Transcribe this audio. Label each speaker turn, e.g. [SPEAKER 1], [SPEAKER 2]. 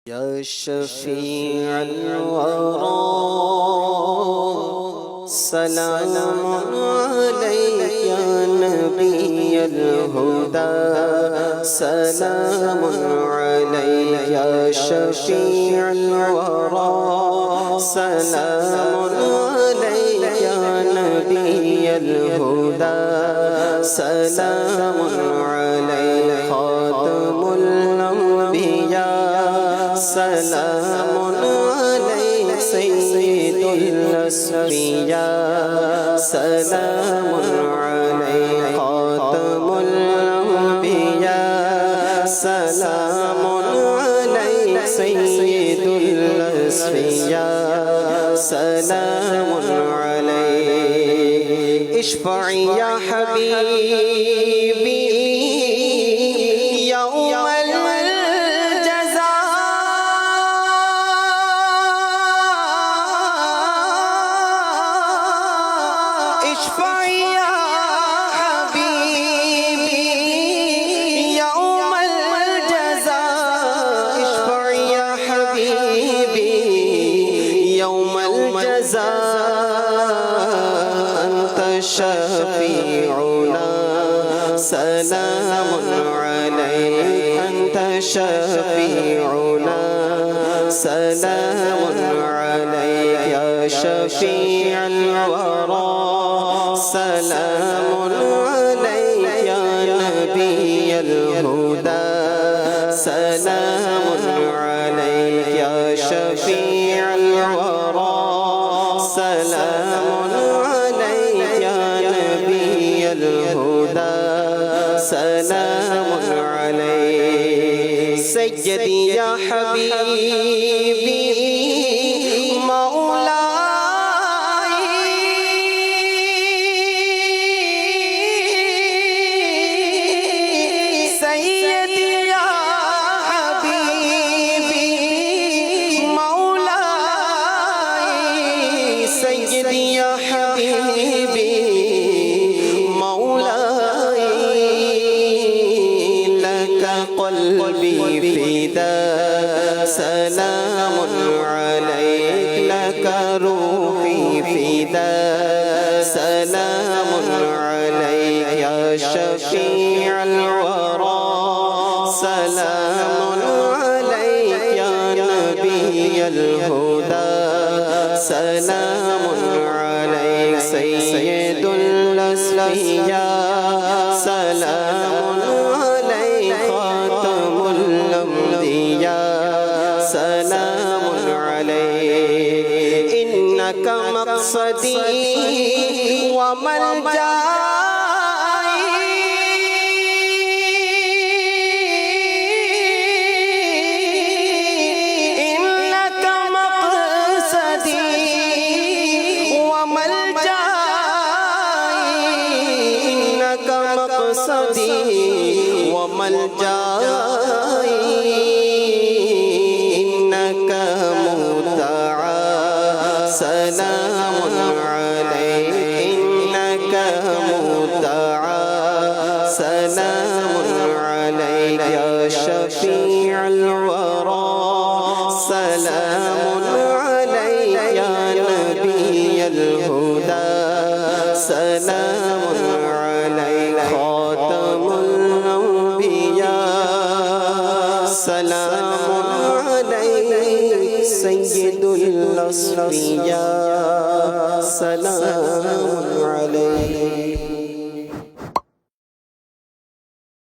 [SPEAKER 1] يا شفيع الورى سلام عليك يا نبي الهدى سلام عليك يا شفيع الورى سلام عليك يا نبي الهدى سلام عليك خاتم الأنبياء سلام عليك سيد الأسفياء سلام عليك خاتم الأنبياء سلام عليك سيد الأسفياء سلام عليك اشفعي يا حبيبي يوم الجزاء اشفعي يا حبيبي يوم الجزاء اشفعي يا حبيبي يوم الجزاء أنت شفيعنا سلام عليك أنت شفيعنا سلام عليك يا شفيع الورى سلام عليك يا نبي الهدى سلام عليك يا شفيع الورى سلام عليك يا نبي الهدى سلام عليك سيدي يا حبيبي مولاي سيدي يا حبيبي مولاي سيدي يا حبيبي مولاي لك قلبي فداء سلام عليك لك روحي فداء سلام عليك يا شفيع الورى سلام عليك يا نبي الهدى سلام عليك سيد الأسفياء سلام عليك خاتم الأنبياء سلام عليك إنك مقصدي وملجأي إنك مقصدي وملجأي إنك مقصدي وملجأي إنك مدعى سلام عليك إنك مدعى سلام عليك يا شفيع الورى سلام عليك يا نبي الهدى سلام عليك خاتم الأنبياء سلام عليك سيد الأصفياء سلام عليك